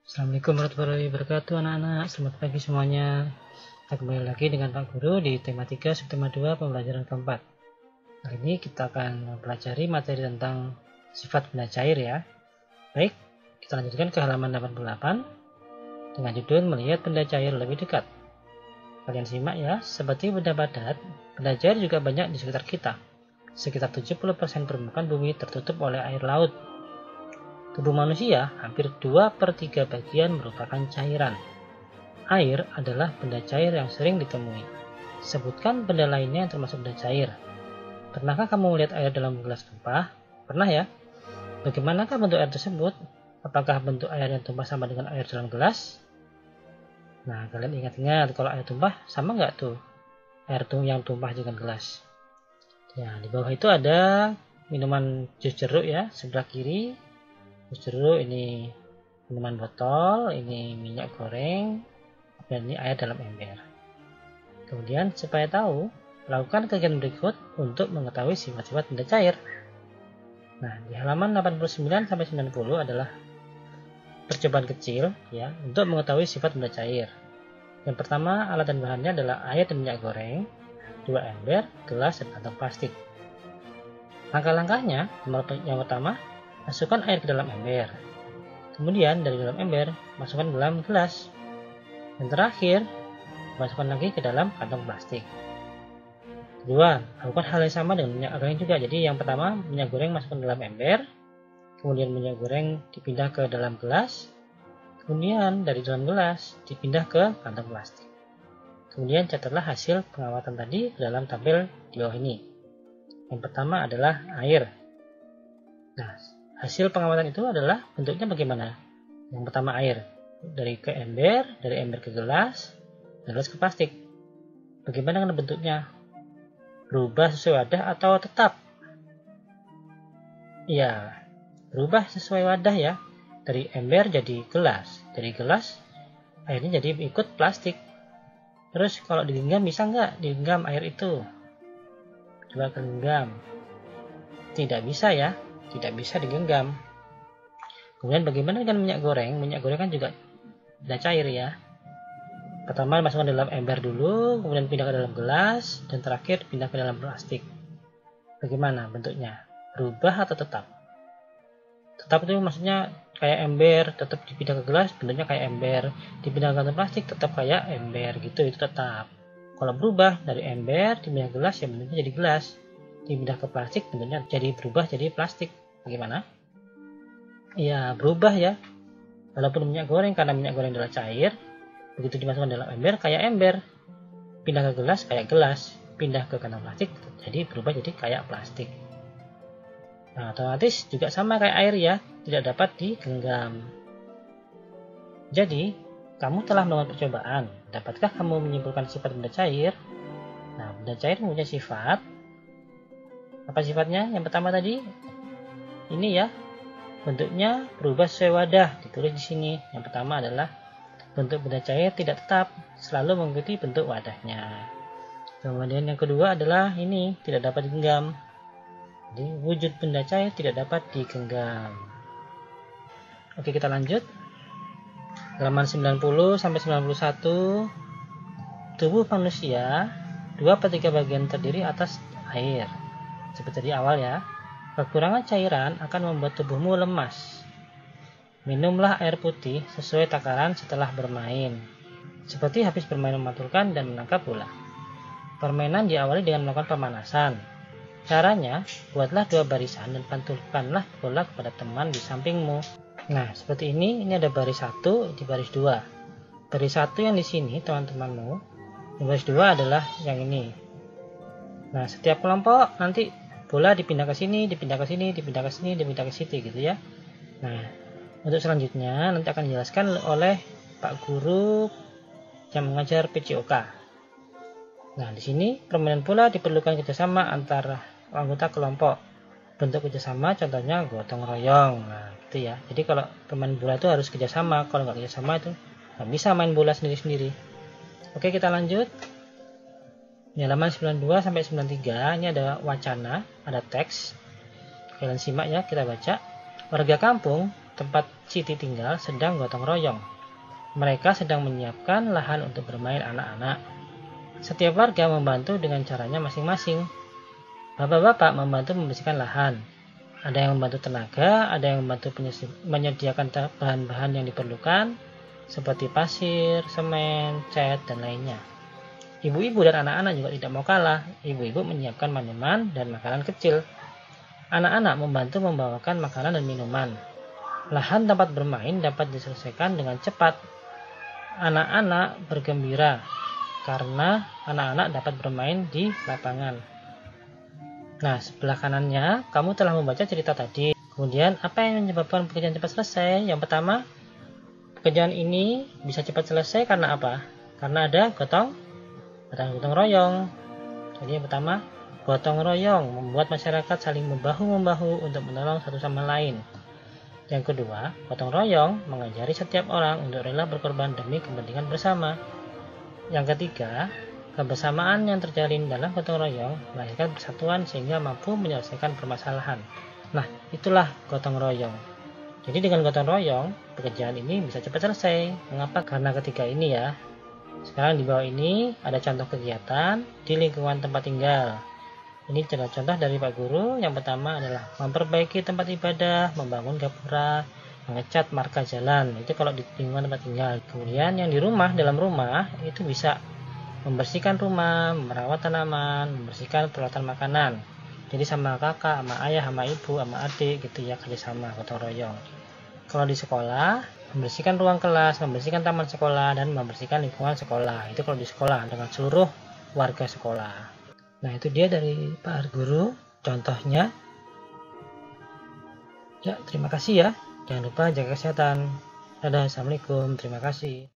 Assalamualaikum warahmatullahi wabarakatuh anak-anak. Selamat pagi semuanya. Kita kembali lagi dengan Pak Guru di tema 3 subtema 2 pembelajaran keempat. Kali ini kita akan mempelajari materi tentang sifat benda cair ya. Baik, kita lanjutkan ke halaman 88 dengan judul melihat benda cair lebih dekat. Kalian simak ya, seperti benda padat, benda cair juga banyak di sekitar kita. Sekitar 70% permukaan bumi tertutup oleh air laut. Tubuh manusia hampir 2/3 bagian merupakan cairan. Air adalah benda cair yang sering ditemui. Sebutkan benda lainnya yang termasuk benda cair. Pernahkah kamu melihat air dalam gelas tumpah? Pernah ya? Bagaimanakah bentuk air tersebut? Apakah bentuk air yang tumpah sama dengan air dalam gelas? Nah, kalian ingat-ingat kalau air tumpah sama nggak tuh? Air yang tumpah dengan gelas. Ya, di bawah itu ada minuman jus jeruk ya, sebelah kiri. Jus jeruk, ini minuman botol, ini minyak goreng, dan ini air dalam ember. Kemudian supaya tahu, lakukan kegiatan berikut untuk mengetahui sifat-sifat benda cair. Nah, di halaman 89 sampai 90 adalah percobaan kecil ya untuk mengetahui sifat benda cair. Yang pertama, alat dan bahannya adalah air dan minyak goreng, 2 ember, gelas, dan kantong plastik. Langkah-langkahnya, yang pertama, masukkan air ke dalam ember. Kemudian dari dalam ember, masukkan ke dalam gelas. Dan terakhir, masukkan lagi ke dalam kantong plastik. Kedua, lakukan hal yang sama dengan minyak goreng juga. Jadi yang pertama, minyak goreng masukkan ke dalam ember. Kemudian minyak goreng dipindah ke dalam gelas. Kemudian dari dalam gelas dipindah ke kantong plastik. Kemudian catatlah hasil pengawatan tadi dalam tabel di bawah ini. Yang pertama adalah air. Nah, hasil pengawatan itu adalah bentuknya bagaimana? Yang pertama air, dari ember ke gelas, dan gelas ke plastik. Bagaimana dengan bentuknya? Berubah sesuai wadah atau tetap? Ya, berubah sesuai wadah ya. Dari ember jadi gelas, dari gelas airnya jadi ikut plastik. Terus kalau digenggam bisa nggak digenggam air itu? Coba genggam. Tidak bisa ya. Tidak bisa digenggam. Kemudian bagaimana dengan minyak goreng? Minyak goreng kan juga benda cair ya. Pertama masukkan dalam ember dulu, kemudian pindah ke dalam gelas, dan terakhir pindah ke dalam plastik. Bagaimana bentuknya? Berubah atau tetap? Tetap itu maksudnya kayak ember, tetap dipindah ke gelas, bentuknya kayak ember. Dipindah ke kantong plastik, tetap kayak ember gitu, itu tetap. Kalau berubah dari ember, dipindah ke gelas, ya bentuknya jadi gelas. Dipindah ke plastik, bentuknya jadi berubah jadi plastik. Bagaimana? Ya, berubah ya. Walaupun minyak goreng, karena minyak goreng adalah cair, begitu dimasukkan dalam ember kayak ember. Pindah ke gelas kayak gelas. Pindah ke kantong plastik, jadi berubah jadi kayak plastik. Nah, otomatis juga sama kayak air ya, tidak dapat digenggam. Jadi, kamu telah melakukan percobaan. Dapatkah kamu menyimpulkan sifat benda cair? Nah, benda cair mempunyai sifat. Apa sifatnya? Yang pertama tadi, ini ya, bentuknya berubah sesuai wadah, ditulis di sini. Yang pertama adalah bentuk benda cair tidak tetap, selalu mengikuti bentuk wadahnya. Kemudian yang kedua adalah ini, tidak dapat digenggam. Jadi wujud benda cair tidak dapat digenggam. Oke, kita lanjut. Halaman 90 sampai 91. Tubuh manusia 2/3 bagian terdiri atas air. Seperti di awal ya. Kekurangan cairan akan membuat tubuhmu lemas. Minumlah air putih sesuai takaran setelah bermain. Seperti habis bermain memantulkan dan menangkap bola. Permainan diawali dengan melakukan pemanasan. Caranya, buatlah 2 barisan dan pantulkanlah bola kepada teman di sampingmu. Nah, seperti ini ada baris 1 di baris 2. Baris 1 yang di sini teman-temanmu. Yang baris 2 adalah yang ini. Nah, setiap kelompok nanti bola dipindah ke sini, dipindah ke sini, dipindah ke sini, dipindah ke situ gitu ya. Nah, untuk selanjutnya nanti akan dijelaskan oleh Pak Guru yang mengajar PCOK. Nah, di sini permainan bola diperlukan kerjasama antara anggota kelompok. Bentuk kerjasama contohnya gotong royong. Nah, gitu ya. Jadi kalau permainan bola itu harus kerjasama. Kalau nggak kerjasama itu nggak bisa main bola sendiri-sendiri. Oke, kita lanjut. Di halaman 92 sampai 93 ini ada wacana, ada teks. Kalian simak ya, kita baca. Warga kampung tempat Siti tinggal sedang gotong royong. Mereka sedang menyiapkan lahan untuk bermain anak-anak. Setiap warga membantu dengan caranya masing-masing. Bapak-bapak membantu membersihkan lahan. Ada yang membantu tenaga, ada yang membantu menyediakan bahan-bahan yang diperlukan, seperti pasir, semen, cat, dan lainnya. Ibu-ibu dan anak-anak juga tidak mau kalah. Ibu-ibu menyiapkan minuman dan makanan kecil. Anak-anak membantu membawakan makanan dan minuman. Lahan tempat bermain dapat diselesaikan dengan cepat. Anak-anak bergembira karena anak-anak dapat bermain di lapangan. Nah, sebelah kanannya kamu telah membaca cerita tadi. Kemudian, apa yang menyebabkan pekerjaan cepat selesai? Yang pertama, pekerjaan ini bisa cepat selesai karena apa? Karena ada gotong royong. Jadi yang pertama, gotong royong membuat masyarakat saling membahu-membahu untuk menolong satu sama lain. Yang kedua, gotong royong mengajari setiap orang untuk rela berkorban demi kepentingan bersama. Yang ketiga, kebersamaan yang terjalin dalam gotong royong melahirkan persatuan sehingga mampu menyelesaikan permasalahan. Nah, itulah gotong royong. Jadi dengan gotong royong, pekerjaan ini bisa cepat selesai. Mengapa? Karena ketika ini ya. Sekarang di bawah ini ada contoh kegiatan di lingkungan tempat tinggal. Ini contoh dari Pak Guru. Yang pertama adalah memperbaiki tempat ibadah, membangun gapura, mengecat marka jalan. Itu kalau di lingkungan tempat tinggal. Kemudian yang di rumah, dalam rumah itu bisa membersihkan rumah, merawat tanaman, membersihkan peralatan makanan. Jadi sama kakak, sama ayah, sama ibu, sama adik gitu ya, kerjasama gotong royong. Kalau di sekolah, membersihkan ruang kelas, membersihkan taman sekolah, dan membersihkan lingkungan sekolah. Itu kalau di sekolah dengan seluruh warga sekolah. Nah, itu dia dari Pak Guru contohnya. Ya, terima kasih ya. Jangan lupa jaga kesehatan. Dadah, assalamualaikum, terima kasih.